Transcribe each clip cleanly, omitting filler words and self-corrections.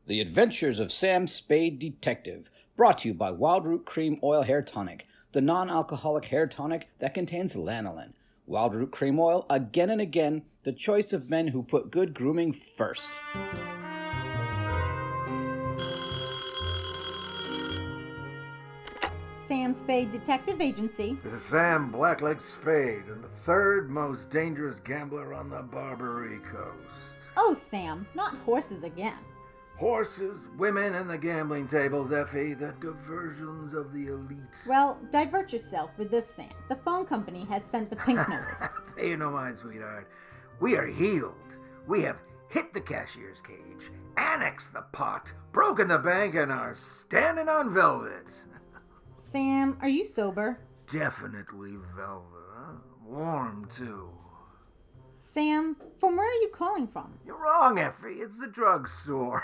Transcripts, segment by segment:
The Adventures of Sam Spade Detective, brought to you by Wild Root Cream Oil Hair Tonic, the non-alcoholic hair tonic that contains lanolin. Wild Root Cream Oil, again and again, the choice of men who put good grooming first. Sam Spade Detective Agency. This is Sam Blackleg Spade, and the third most dangerous gambler on the Barbary Coast. Oh, Sam, not horses again. Horses, women, and the gambling tables, Effie, the diversions of the elite. Well, divert yourself with this, Sam. The phone company has sent the pink notice. Pay no mind, sweetheart. We are healed. We have hit the cashier's cage, annexed the pot, broken the bank, and are standing on velvet. Sam, are you sober? Definitely velvet, huh? Warm, too. Sam, from where are you calling from? You're wrong, Effie. It's the drugstore.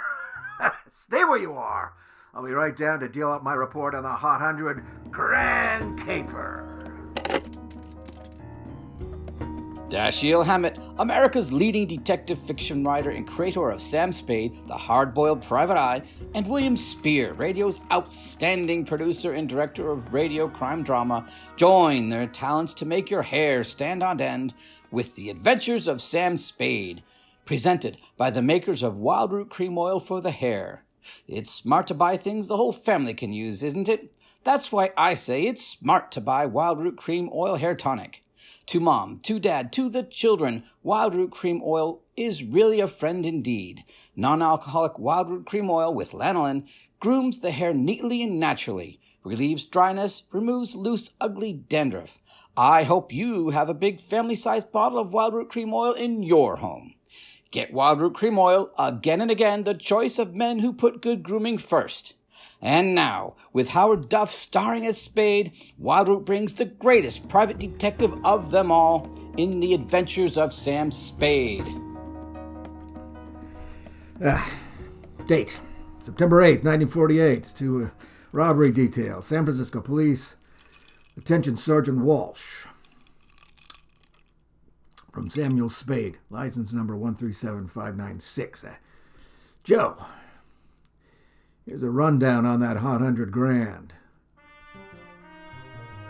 Stay where you are. I'll be right down to deal out my report on the Hot 100 Grand Caper. Dashiell Hammett, America's leading detective fiction writer and creator of Sam Spade, The Hard-Boiled Private Eye, and William Spear, radio's outstanding producer and director of radio crime drama, join their talents to make your hair stand on end with The Adventures of Sam Spade, presented by the makers of Wild Root Cream Oil for the hair. It's smart to buy things the whole family can use, isn't it? That's why I say it's smart to buy Wild Root Cream Oil Hair Tonic. To mom, to dad, to the children, Wild Root Cream Oil is really a friend indeed. Non-alcoholic Wild Root Cream Oil with lanolin grooms the hair neatly and naturally, relieves dryness, removes loose, ugly dandruff. I hope you have a big family-sized bottle of Wild Root Cream Oil in your home. Get Wild Root Cream Oil, again and again, the choice of men who put good grooming first. And now, with Howard Duff starring as Spade, Wild Root brings the greatest private detective of them all in The Adventures of Sam Spade. Date, September 8th, 1948, to robbery detail, San Francisco Police. Attention Sergeant Walsh. From Samuel Spade, license number 137596. Joe, here's a rundown on that Hot 100 Grand.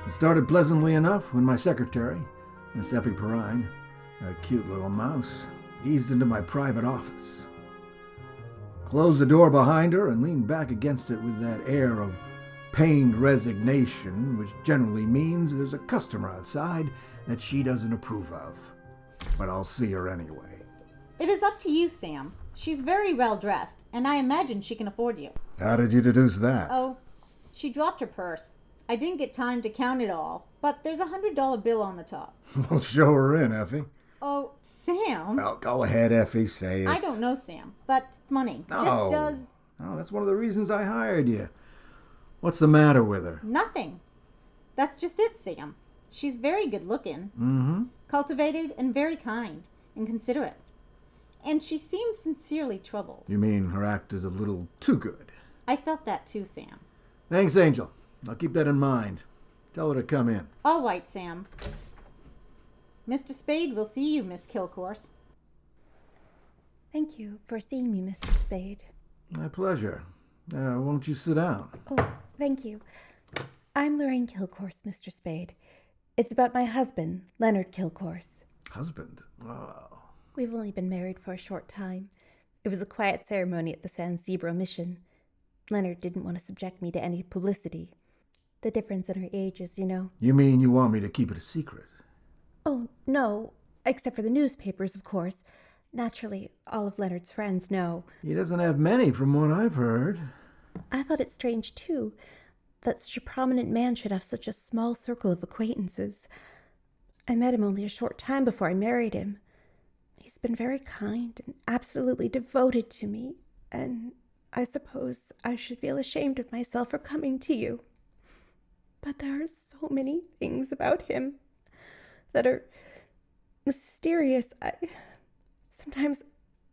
It started pleasantly enough when my secretary, Miss Effie Perrine, a cute little mouse, eased into my private office. Closed the door behind her and leaned back against it with that air of pained resignation, which generally means there's a customer outside that she doesn't approve of. But I'll see her anyway. It is up to you, Sam. She's very well dressed, and I imagine she can afford you. How did you deduce that? Oh, she dropped her purse. I didn't get time to count it all, but there's a $100 bill on the top. Well, show her in, Effie. Oh, Sam. Well, go ahead, Effie, say it. I don't know, Sam, but money just does... No, that's one of the reasons I hired you. What's the matter with her? Nothing. That's just it, Sam. She's very good looking, cultivated and very kind and considerate. And she seems sincerely troubled. You mean her act is a little too good? I felt that too, Sam. Thanks, Angel. I'll keep that in mind. Tell her to come in. All right, Sam. Mr. Spade will see you, Miss Kilcourse. Thank you for seeing me, Mr. Spade. My pleasure. Won't you sit down? Oh, thank you. I'm Lorraine Kilcourse, Mr. Spade. It's about my husband, Leonard Kilcourse. Husband? Oh. We've only been married for a short time. It was a quiet ceremony at the San Zebro mission. Leonard didn't want to subject me to any publicity. The difference in our ages, you know. You mean you want me to keep it a secret? Oh, no. Except for the newspapers, of course. Naturally, all of Leonard's friends know. He doesn't have many, from what I've heard. I thought it strange, too, that such a prominent man should have such a small circle of acquaintances. I met him only a short time before I married him. He's been very kind and absolutely devoted to me, and I suppose I should feel ashamed of myself for coming to you. But there are so many things about him that are mysterious. Sometimes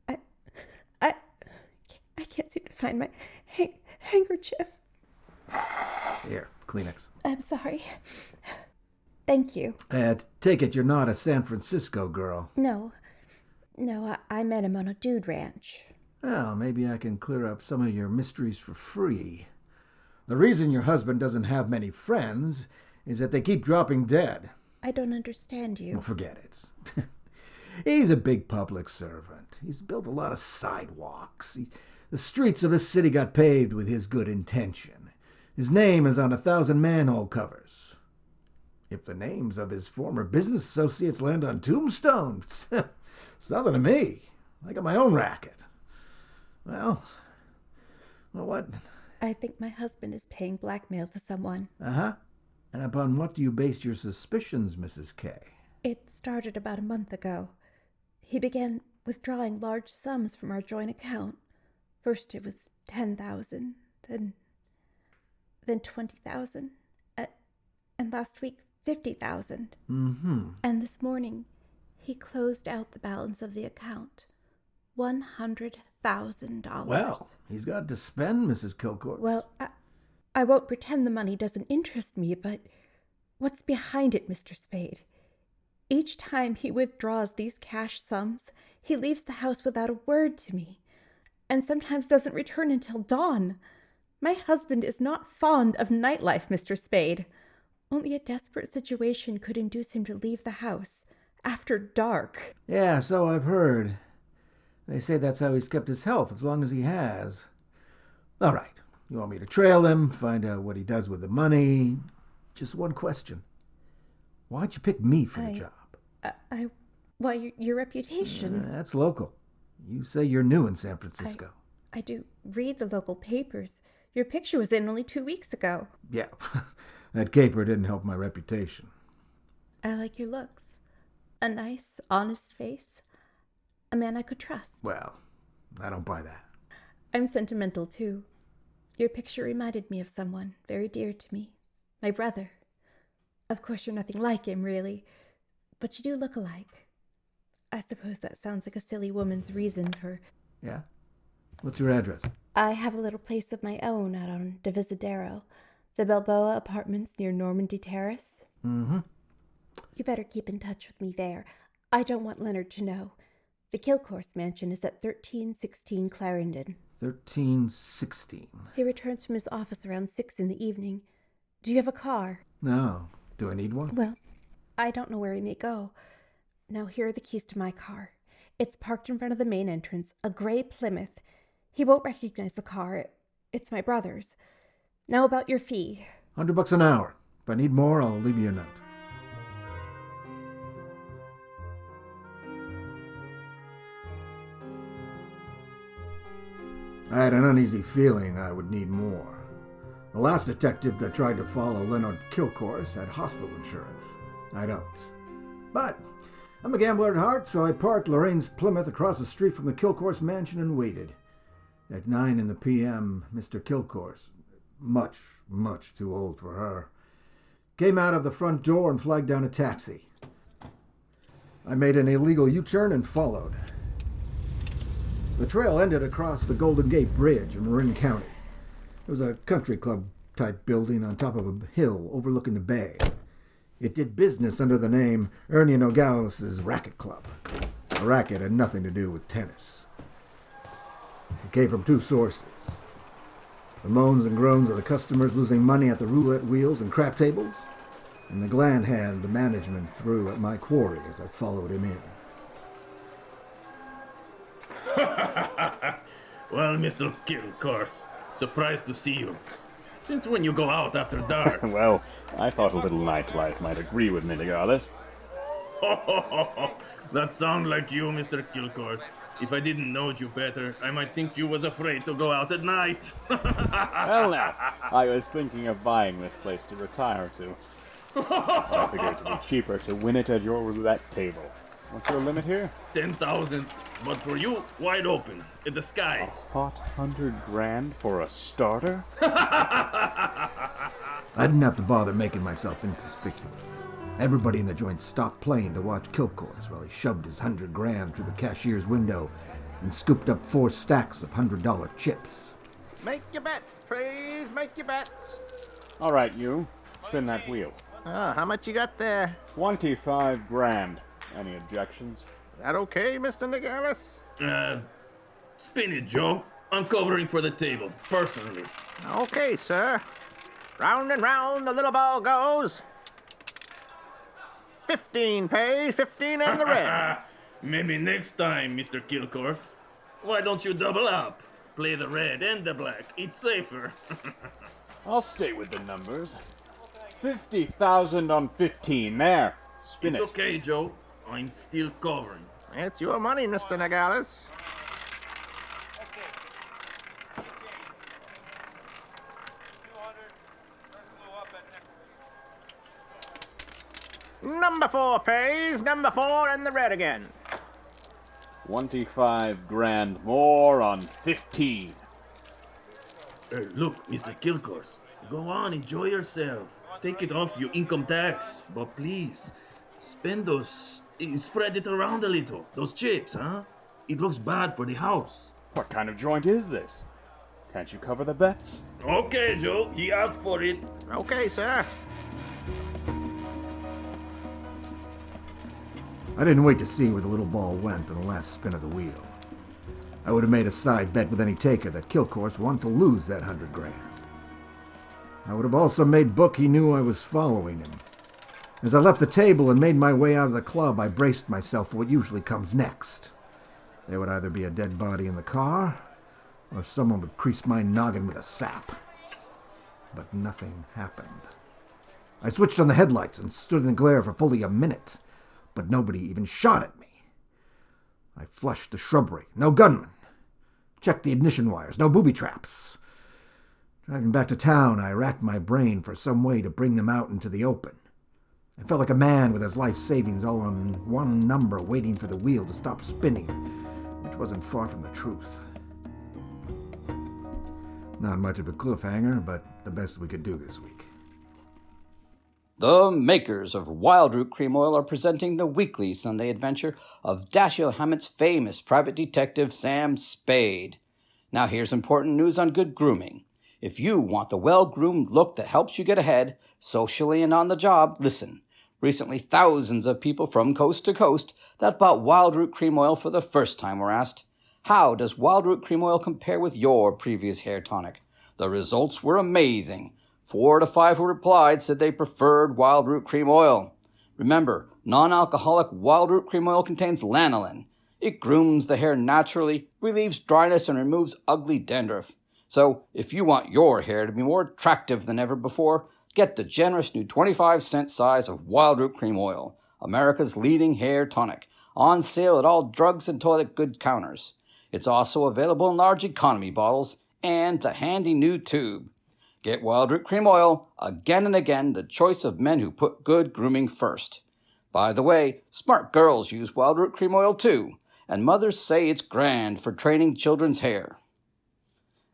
I can't seem to find my handkerchief. Here, Kleenex. I'm sorry. Thank you. Take it you're not a San Francisco girl. No, I met him on a dude ranch. Well, maybe I can clear up some of your mysteries for free. The reason your husband doesn't have many friends is that they keep dropping dead. I don't understand you. Well, forget it. He's a big public servant. He's built a lot of sidewalks. The streets of his city got paved with his good intention. His name is on 1,000 manhole covers. If the names of his former business associates land on tombstones, it's nothing to me. I got my own racket. Well, what? I think my husband is paying blackmail to someone. Uh-huh. And upon what do you base your suspicions, Mrs. K? It started about a month ago. He began withdrawing large sums from our joint account. First it was 10,000, then 20,000, and last week 50,000. Mm-hmm. And this morning he closed out the balance of the account. $100,000. Well, he's got to spend, Mrs. Kilcourt. Well, I won't pretend the money doesn't interest me, but what's behind it, Mr. Spade? Each time he withdraws these cash sums, he leaves the house without a word to me, and sometimes doesn't return until dawn. My husband is not fond of nightlife, Mr. Spade. Only a desperate situation could induce him to leave the house after dark. Yeah, so I've heard. They say that's how he's kept his health as long as he has. All right. You want me to trail him, find out what he does with the money? Just one question. Why'd you pick me for the job? Why, your reputation. That's local. You say you're new in San Francisco. I do read the local papers. Your picture was in only 2 weeks ago. Yeah, that caper didn't help my reputation. I like your looks. A nice, honest face. A man I could trust. Well, I don't buy that. I'm sentimental, too. Your picture reminded me of someone very dear to me. My brother. Of course, you're nothing like him, really. But you do look alike. I suppose that sounds like a silly woman's reason for... Yeah? What's your address? I have a little place of my own out on Divisadero. The Balboa Apartments near Normandy Terrace. Mm-hmm. You better keep in touch with me there. I don't want Leonard to know. The Kilcourse mansion is at 1316 Clarendon. 1316. He returns from his office around 6 in the evening. Do you have a car? No. Do I need one? Well, I don't know where he may go. Now, here are the keys to my car. It's parked in front of the main entrance, a gray Plymouth. He won't recognize the car. It's my brother's. Now about your fee. $100 an hour. If I need more, I'll leave you a note. I had an uneasy feeling I would need more. The last detective that tried to follow Leonard Kilcourse had hospital insurance. I don't. But I'm a gambler at heart, so I parked Lorraine's Plymouth across the street from the Kilcourse mansion and waited. At 9 in the p.m., Mr. Kilcourse, much too old for her, came out of the front door and flagged down a taxi. I made an illegal U-turn and followed. The trail ended across the Golden Gate Bridge in Marin County. It was a country club-type building on top of a hill overlooking the bay. It did business under the name Ernie Nogales' Racket Club. The racket had nothing to do with tennis. It came from two sources. The moans and groans of the customers losing money at the roulette wheels and crap tables, and the gland hand the management threw at my quarry as I followed him in. Well, Mr. Kilcourse, surprised to see you. Since when you go out after dark? Well, I thought a little nightlife might agree with me, Nogales. That sounds like you, Mr. Kilcourse. If I didn't know you better, I might think you was afraid to go out at night. Well, now, I was thinking of buying this place to retire to. I figured it would be cheaper to win it at your roulette table. What's your limit here? 10,000, but for you, wide open, in the A sky. hot $100,000 for a starter? I didn't have to bother making myself inconspicuous. Everybody in the joint stopped playing to watch Kilcourse while he shoved his $100,000 through the cashier's window and scooped up 4 stacks of $100 chips. Make your bets, please. Make your bets. All right, you. Spin that wheel. How much you got there? $25,000. Any objections? That okay, Mr. Nogales? Spin it, Joe. I'm covering for the table, personally. Okay, sir. Round and round the little ball goes. 15 pays, 15 in the red. Maybe next time, Mr. Kilcourse. Why don't you double up? Play the red and the black. It's safer. I'll stay with the numbers. 50,000 on 15. There. Spin It's it. okay, Joe. I'm still covering. It's your money, Mr. Nogales. Number 4 pays, number 4 in the red again. 25 grand more on 15. Look, Mr. Kilcourse. Go on, enjoy yourself. Take it off your income tax. But please, spend those... Spread it around a little. Those chips, huh? It looks bad for the house. What kind of joint is this? Can't you cover the bets? Okay, Joe. He asked for it. Okay, sir. I didn't wait to see where the little ball went on the last spin of the wheel. I would have made a side bet with any taker that Kilcourse wanted to lose that 100 grand. I would have also made book he knew I was following him. As I left the table and made my way out of the club, I braced myself for what usually comes next. There would either be a dead body in the car, or someone would crease my noggin with a sap. But nothing happened. I switched on the headlights and stood in the glare for fully a minute, but nobody even shot at me. I flushed the shrubbery. No gunman. Checked the ignition wires. No booby traps. Driving back to town, I racked my brain for some way to bring them out into the open. I felt like a man with his life savings all on one number waiting for the wheel to stop spinning, which wasn't far from the truth. Not much of a cliffhanger, but the best we could do this week. The makers of Wild Root Cream Oil are presenting the weekly Sunday adventure of Dashiell Hammett's famous private detective Sam Spade. Now here's important news on good grooming. If you want the well-groomed look that helps you get ahead, socially and on the job, listen. Recently, thousands of people from coast to coast that bought Wild Root Cream Oil for the first time were asked, how does Wild Root Cream Oil compare with your previous hair tonic? The results were amazing. 4 to 5 who replied said they preferred Wild Root Cream Oil. Remember, non-alcoholic Wild Root Cream Oil contains lanolin. It grooms the hair naturally, relieves dryness, and removes ugly dandruff. So, if you want your hair to be more attractive than ever before, get the generous new 25-cent size of Wild Root Cream Oil, America's leading hair tonic, on sale at all drugs and toilet good counters. It's also available in large economy bottles and the handy new tube. Get Wild Root Cream Oil, again and again, the choice of men who put good grooming first. By the way, smart girls use Wild Root Cream Oil too, and mothers say it's grand for training children's hair.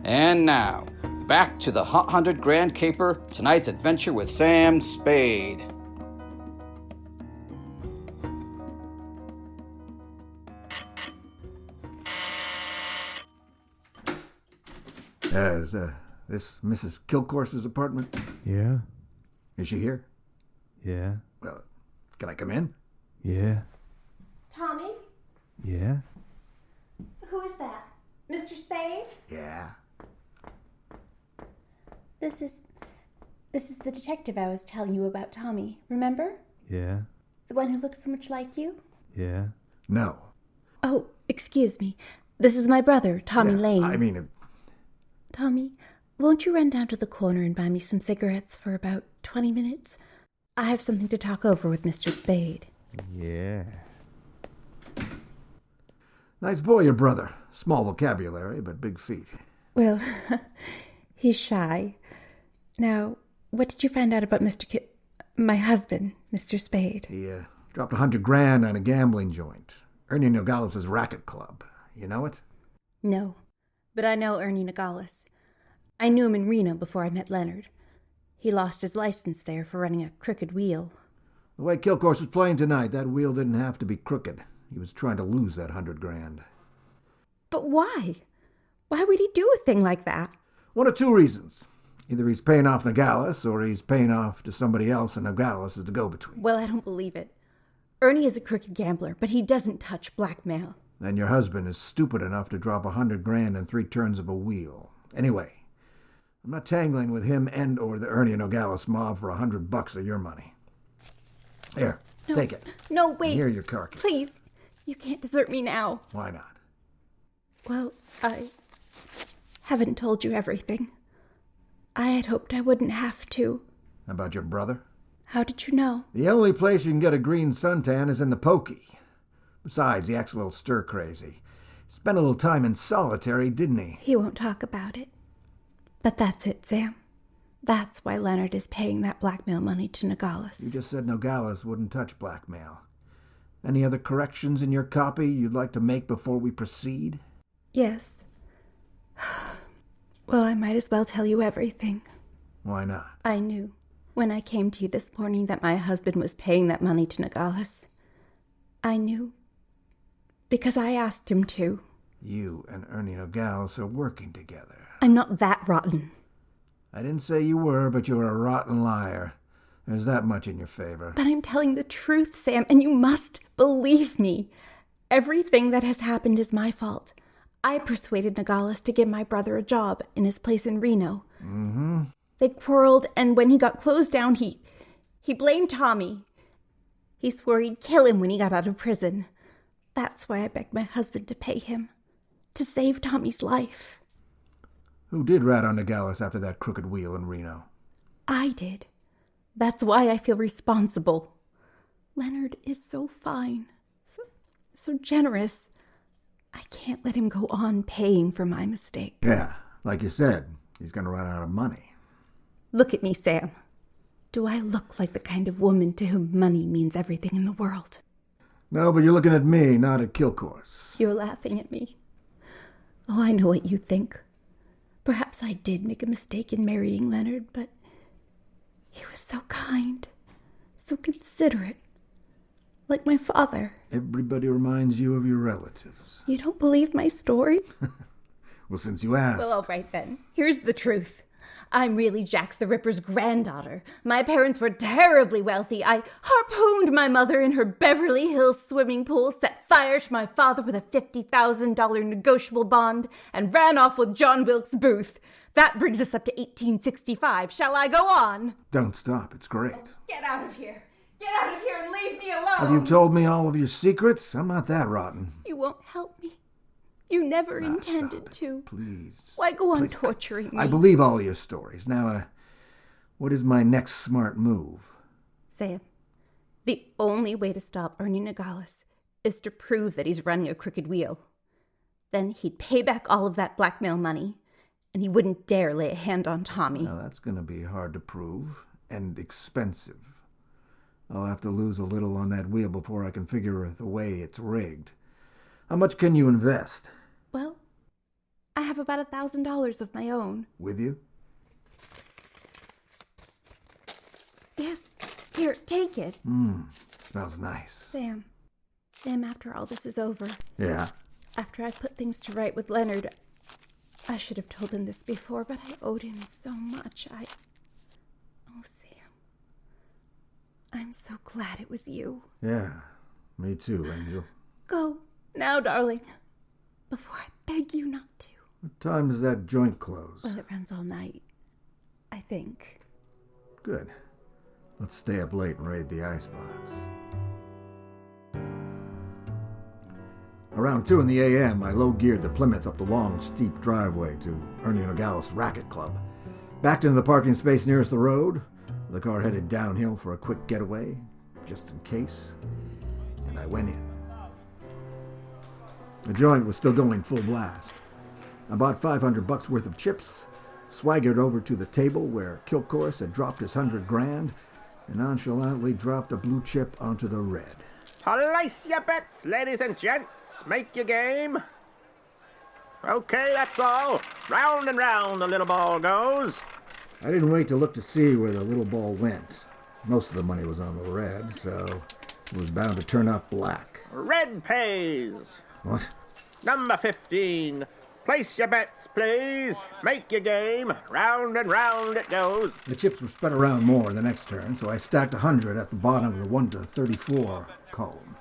And now, back to the 100 Grand Caper, tonight's adventure with Sam Spade. Is this Mrs. Kilcourse's apartment? Yeah, Is she here? yeah, Well, can I come in? yeah, Tommy? yeah. Who is that? Mr. Spade? Yeah. This is the detective I was telling you about, Tommy. Remember? Yeah, The one who looks so much like you? yeah. No. Oh, excuse me. This is my brother, Tommy Yeah, Lane. I mean, Tommy, won't you run down to the corner and buy me some cigarettes for about 20 minutes? I have something to talk over with Mr. Spade. Yeah. nice boy, your brother. Small vocabulary, but big feet. Well, he's shy. Now, what did you find out about my husband, Mr. Spade? He dropped 100 grand on a gambling joint. Ernie Nogales' racket club. You know it? No, but I know Ernie Nogales. I knew him in Reno before I met Leonard. He lost his license there for running a crooked wheel. The way Kilcourse was playing tonight, that wheel didn't have to be crooked. He was trying to lose that 100 grand. But why? Why would he do a thing like that? One of two reasons. Either he's paying off Nogales, or he's paying off to somebody else, and Nogales is the go-between. Well, I don't believe it. Ernie is a crooked gambler, but he doesn't touch blackmail. Then your husband is stupid enough to drop 100 grand in 3 turns of a wheel. Anyway, I'm not tangling with him and or the Ernie Nogales mob for $100 of your money. Here, No, take it. No, wait. And here your car keys. Please. You can't desert me now. Why not? Well, I haven't told you everything. I had hoped I wouldn't have to. About your brother? How did you know? The only place you can get a green suntan is in the pokey. Besides, he acts a little stir-crazy. Spent a little time in solitary, didn't he? He won't talk about it. But that's it, Sam. That's why Leonard is paying that blackmail money to Nogales. You just said Nogales wouldn't touch blackmail. Any other corrections in your copy you'd like to make before we proceed? Yes. Well, I might as well tell you everything. Why not? I knew when I came to you this morning that my husband was paying that money to Nogales. I knew because I asked him to. You and Ernie Nogales are working together. I'm not that rotten. I didn't say you were, but you're a rotten liar. There's that much in your favor. But I'm telling the truth, Sam, and you must believe me. Everything that has happened is my fault. I persuaded Nogales to give my brother a job in his place in Reno. Mm-hmm. They quarreled, and when he got closed down, he blamed Tommy. He swore he'd kill him when he got out of prison. That's why I begged my husband to pay him, to save Tommy's life. Who did rat on Nogales after that crooked wheel in Reno? I did. That's why I feel responsible. Leonard is so fine, so generous. I can't let him go on paying for my mistake. Yeah, like you said, he's going to run out of money. Look at me, Sam. Do I look like the kind of woman to whom money means everything in the world? No, but you're looking at me, not at Kilcourse. You're laughing at me. Oh, I know what you think. Perhaps I did make a mistake in marrying Leonard, but he was so kind, so considerate, like my father. Everybody reminds you of your relatives. You don't believe my story? Well, since you asked. Well, all right then. Here's the truth. I'm really Jack the Ripper's granddaughter. My parents were terribly wealthy. I harpooned my mother in her Beverly Hills swimming pool, set fire to my father with a $50,000 negotiable bond, and ran off with John Wilkes Booth. That brings us up to 1865. Shall I go on? Don't stop. It's great. Get out of here. Get out of here and leave me alone. Have you told me all of your secrets? I'm not that rotten. You won't help me. You never Now, intended stop it. to. Please. Why go on Please. torturing me? I believe all your stories. Now, what is my next smart move? Sam, the only way to stop Ernie Nogales is to prove that he's running a crooked wheel. Then he'd pay back all of that blackmail money, and he wouldn't dare lay a hand on Tommy. Now, that's going to be hard to prove and expensive. I'll have to lose a little on that wheel before I can figure the way it's rigged. How much can you invest? Well, I have about $1,000 of my own. With you? Yes, here, take it. Smells nice. Sam, after all this is over, Yeah? after I put things to right with Leonard, I should have told him this before, but I owed him so much. Oh, Sam, I'm so glad it was you. Yeah, me too, Angel. Go, now, darling, before I beg you not to. What time does that joint close? Well, it runs all night, I think. Good. Let's stay up late and raid the icebox. Around 2 in the a.m., I low-geared the Plymouth up the long, steep driveway to Ernie Nogales' Racket Club. Backed into the parking space nearest the road. The car headed downhill for a quick getaway, just in case. And I went in. The joint was still going full blast. I bought $500 worth of chips, swaggered over to the table where Kilcourse had dropped his 100 grand, and nonchalantly dropped a blue chip onto the red. Place your bets, ladies and gents. Make your game. Okay, that's all. Round and round the little ball goes. I didn't wait to look to see where the little ball went. Most of the money was on the red, so it was bound to turn up black. Red pays. What? Number 15. Place your bets, please. Make your game. Round and round it goes. The chips were spread around more the next turn, so I stacked 100 at the bottom of the 1 to 34 column.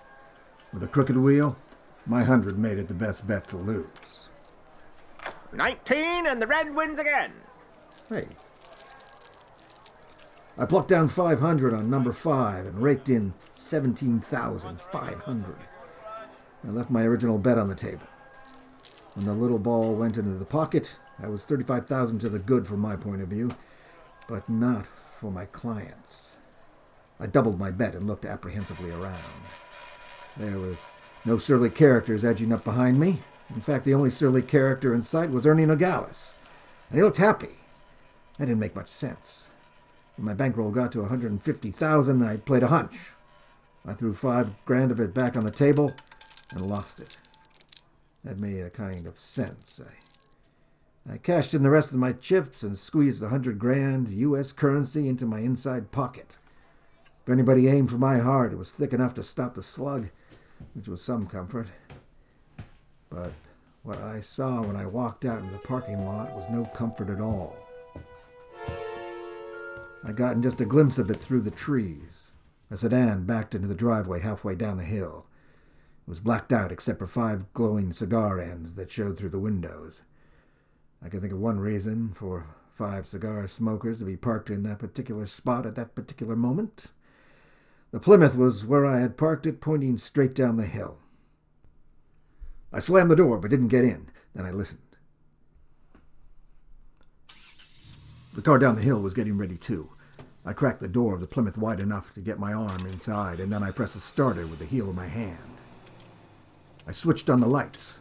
With a crooked wheel, My 100 made it the best bet to lose. 19, and the red wins again. Hey. I plucked down 500 on number 5 and raked in 17,500. I left my original bet on the table. When the little ball went into the pocket, I was 35,000 to the good from my point of view, but not for my clients. I doubled my bet and looked apprehensively around. There was no surly characters edging up behind me. In fact, the only surly character in sight was Ernie Nogales, and he looked happy. That didn't make much sense. When my bankroll got to 150,000, I played a hunch. I threw $5,000 of it back on the table and lost it. That made a kind of sense. I cashed in the rest of my chips and squeezed the $100,000 U.S. currency into my inside pocket. If anybody aimed for my heart, it was thick enough to stop the slug, which was some comfort. But what I saw when I walked out into the parking lot was no comfort at all. I gotten just a glimpse of it through the trees. A sedan backed into the driveway halfway down the hill. It was blacked out except for 5 glowing cigar ends that showed through the windows. I could think of one reason for 5 cigar smokers to be parked in that particular spot at that particular moment. The Plymouth was where I had parked it, pointing straight down the hill. I slammed the door but didn't get in. Then I listened. The car down the hill was getting ready too. I cracked the door of the Plymouth wide enough to get my arm inside, and then I pressed the starter with the heel of my hand. I switched on the lights,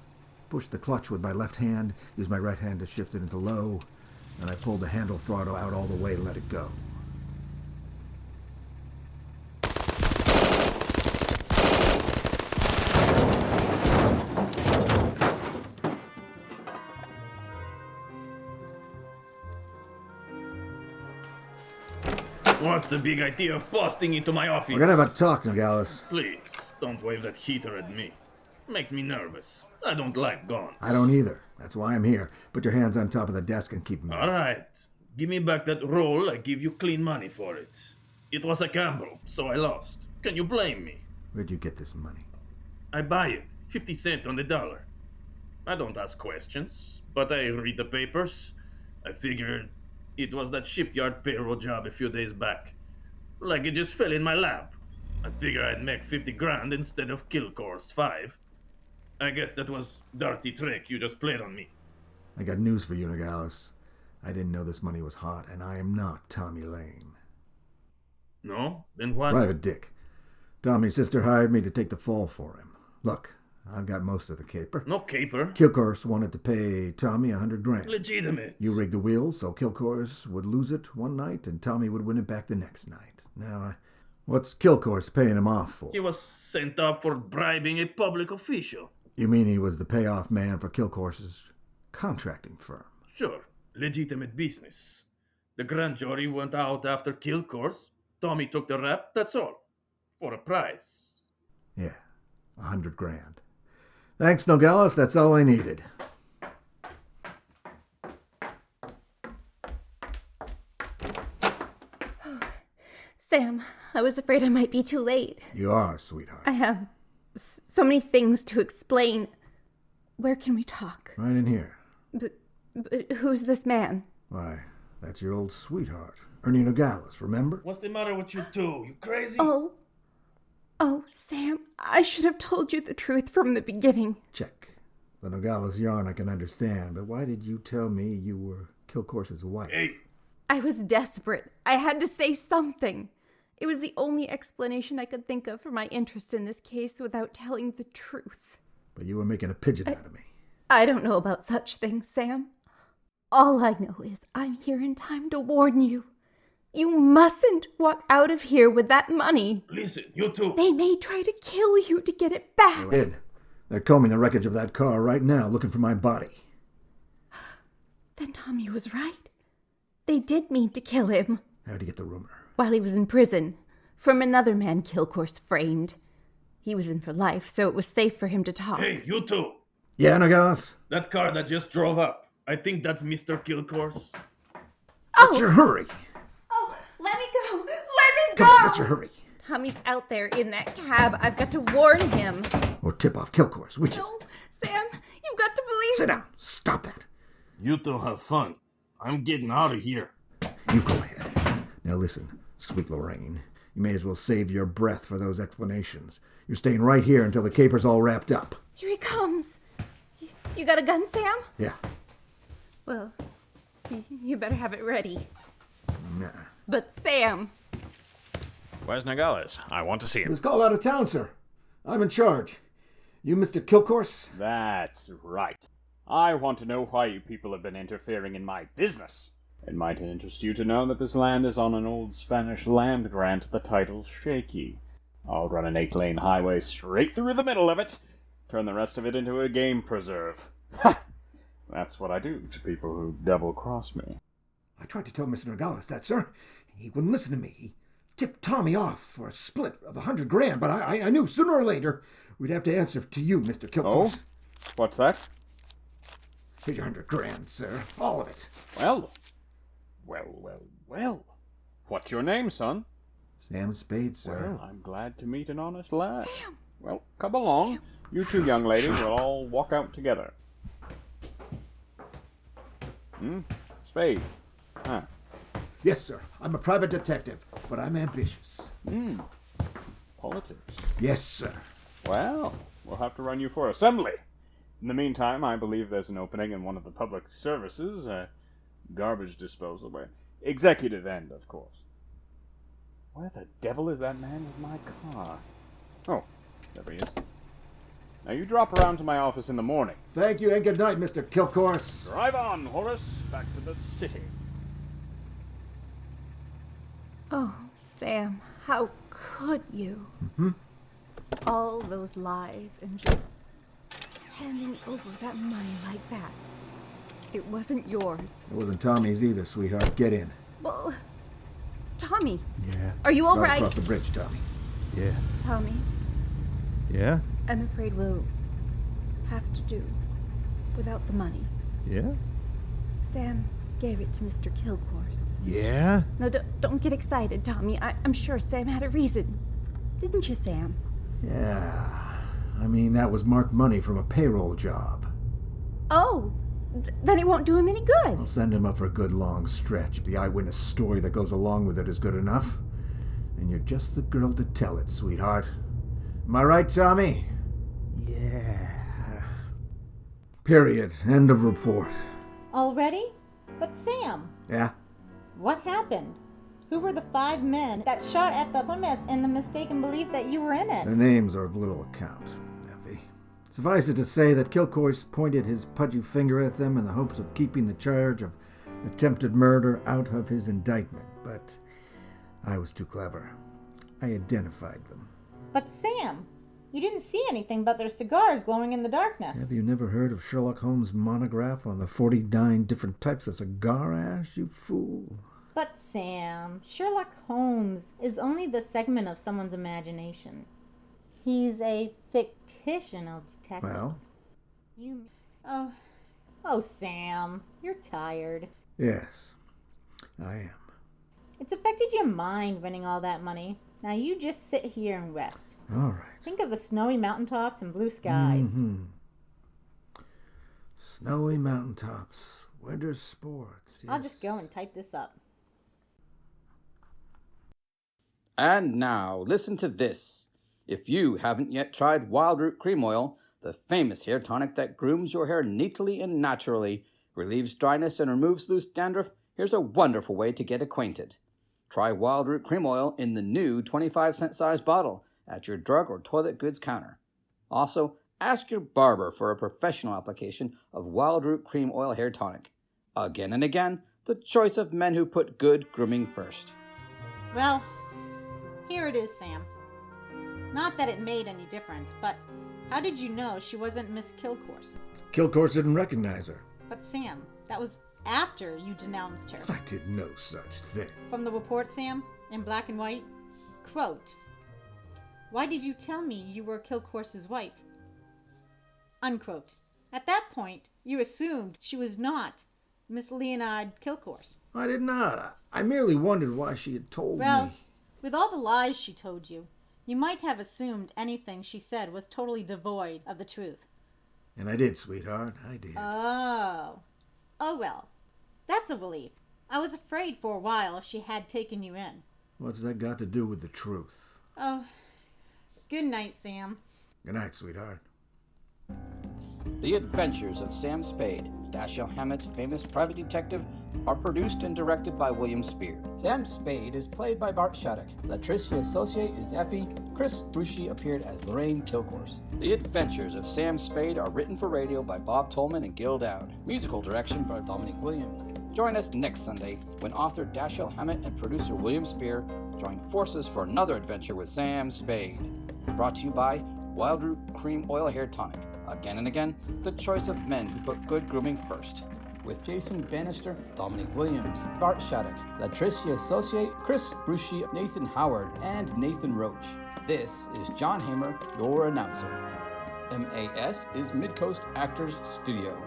pushed the clutch with my left hand, used my right hand to shift it into low, and I pulled the handle throttle out all the way and let it go. What's the big idea of busting into my office? We're gonna have a talk, Nogales. Please, don't wave that heater at me. Makes me nervous. I don't like guns. I don't either. That's why I'm here. Put your hands on top of the desk and keep them All right. Give me back that roll. I give you clean money for it. It was a gamble, so I lost. Can you blame me? Where'd you get this money? I buy it. 50 cents on the dollar. I don't ask questions, but I read the papers. I figured it was that shipyard payroll job a few days back. Like it just fell in my lap. I figured I'd make 50 grand instead of Kilcore's 5. I guess that was dirty trick you just played on me. I got news for you, Nogales. I didn't know this money was hot, and I am not Tommy Lane. No? Then what? Private Dick. Tommy's sister hired me to take the fall for him. Look, I've got most of the caper. No caper. Kilcore's wanted to pay Tommy $100,000. Legitimate. You rigged the wheels so Kilcore's would lose it one night and Tommy would win it back the next night. Now, what's Kilcore's paying him off for? He was sent up for bribing a public official. You mean he was the payoff man for Kilcore's contracting firm? Sure. Legitimate business. The grand jury went out after Kilcore's. Tommy took the rap, that's all. For a price. Yeah, $100,000. Thanks, Nogales. That's all I needed. Sam, I was afraid I might be too late. You are, sweetheart. I have so many things to explain. Where can we talk? Right in here. But who's this man? Why, that's your old sweetheart, Ernie Nogales, remember? What's the matter with you two? You crazy? Oh, Sam, I should have told you the truth from the beginning. Check. The Nogales yarn I can understand, but why did you tell me you were Kilcore's wife? Hey! I was desperate. I had to say something. It was the only explanation I could think of for my interest in this case without telling the truth. But you were making a pigeon out of me. I don't know about such things, Sam. All I know is I'm here in time to warn you. You mustn't walk out of here with that money. Listen, you two. They may try to kill you to get it back. They did. They're combing the wreckage of that car right now, looking for my body. Then Tommy was right. They did mean to kill him. How'd you get the rumor? While he was in prison, from another man Kilcore's framed. He was in for life, so it was safe for him to talk. Hey, you two. Yeah, Nogales? That car that just drove up. I think that's Mr. Kilcore's. What's your hurry? Oh, let me go! Let me Come go! on, what's your hurry? Tommy's out there in that cab. I've got to warn him. Or tip off Kilcourse, which is... No, Sam, you've got to believe... Sit down. Stop that. You two have fun. I'm getting out of here. You go ahead. Now listen, sweet Lorraine. You may as well save your breath for those explanations. You're staying right here until the caper's all wrapped up. Here he comes. You got a gun, Sam? Yeah. Well, you better have it ready. Nah. But Sam... Where's Nogales? I want to see He him. was called out of town, sir. I'm in charge. You Mr. Kilcourse? That's right. I want to know why you people have been interfering in my business. It might interest you to know that this land is on an old Spanish land grant, the title's shaky. I'll run an 8-lane highway straight through the middle of it, turn the rest of it into a game preserve. Ha! That's what I do to people who double-cross me. I tried to tell Mr. Nogales that, sir. He wouldn't listen to me. He tipped Tommy off for a split of $100,000, but I knew sooner or later we'd have to answer to you, Mr. Kilcourse. Oh? What's that? Here's your $100,000, sir. All of it. Well. What's your name, son? Sam Spade, sir. Well, I'm glad to meet an honest lad. Sam. Well, come along. You two young ladies will all walk out together. Spade. Huh. Yes, sir. I'm a private detective, but I'm ambitious. Politics. Yes, sir. Well, we'll have to run you for assembly. In the meantime, I believe there's an opening in one of the public services, garbage disposal, executive end, of course. Where the devil is that man with my car? Oh, there he is. Now you drop around to my office in the morning. Thank you, and good night, Mr. Kilcourse. Drive on, Horace, back to the city. Oh, Sam, how could you? Mm-hmm. All those lies and just handing over that money like that. It wasn't yours. It wasn't Tommy's either, sweetheart. Get in. Well, Tommy, Yeah. are you all Right right? across the bridge, Tommy. Yeah. Tommy, Yeah? I'm afraid we'll have to do without the money. Yeah? Sam gave it to Mr. Kilcourse. Yeah? No, don't get excited, Tommy. I'm sure Sam had a reason. Didn't you, Sam? Yeah. I mean, that was marked money from a payroll job. Oh, then it won't do him any good. I'll send him up for a good long stretch. The eyewitness story that goes along with it is good enough. And you're just the girl to tell it, sweetheart. Am I right, Tommy? Yeah. Period. End of report. Already? But Sam, Yeah? what happened? Who were the 5 men that shot at the Plymouth in the mistaken belief that you were in it? Their names are of little account, Effie. Suffice it to say that Kilcourse pointed his pudgy finger at them in the hopes of keeping the charge of attempted murder out of his indictment, but I was too clever. I identified them. But Sam, you didn't see anything but their cigars glowing in the darkness. Have you never heard of Sherlock Holmes' monograph on the 49 different types of cigar ash, you fool? But Sam, Sherlock Holmes is only the segment of someone's imagination. He's a fictional detective. Well? Oh, Sam, you're tired. Yes, I am. It's affected your mind winning all that money. Now you just sit here and rest. All right. Think of the snowy mountaintops and blue skies. Mm-hmm. Snowy mountaintops, winter sports. I'll yes. just go and type this up. And now, listen to this. If you haven't yet tried Wild Root Cream Oil, the famous hair tonic that grooms your hair neatly and naturally, relieves dryness and removes loose dandruff, here's a wonderful way to get acquainted. Try Wild Root Cream Oil in the new 25-cent size bottle at your drug or toilet goods counter. Also, ask your barber for a professional application of Wild Root Cream Oil hair tonic. Again and again, the choice of men who put good grooming first. Well, here it is, Sam. Not that it made any difference, but how did you know she wasn't Miss Kilcourse? Kilcourse didn't recognize her. But Sam, that was after you denounced her. I did no such thing. From the report, Sam, in black and white, quote, "Why did you tell me you were Kilcourse's wife?" Unquote. At that point, you assumed she was not Miss Leonard Kilcourse. I did not. I merely wondered why she had told Well, me. With all the lies she told you, you might have assumed anything she said was totally devoid of the truth. And I did, sweetheart, I did. Oh. Oh well. That's a relief. I was afraid for a while she had taken you in. What's that got to do with the truth? Oh. Good night, Sam. Good night, sweetheart. The Adventures of Sam Spade, Dashiell Hammett's famous private detective, are produced and directed by William Spear. Sam Spade is played by Bart Shattuck. Latricia Associate is Effie. Chris Brucey appeared as Lorraine Kilcourse. The Adventures of Sam Spade are written for radio by Bob Tolman and Gil Dowd. Musical direction by Dominic Williams. Join us next Sunday when author Dashiell Hammett and producer William Spear join forces for another adventure with Sam Spade. Brought to you by Wild Root Cream Oil Hair Tonic. Again and again, the choice of men who put good grooming first. With Jason Bannister, Dominic Williams, Bart Shattuck, Latricia Associate, Chris Brucey, Nathan Howard, and Nathan Roach. This is John Hamer, your announcer. MAS is Midcoast Actors Studio.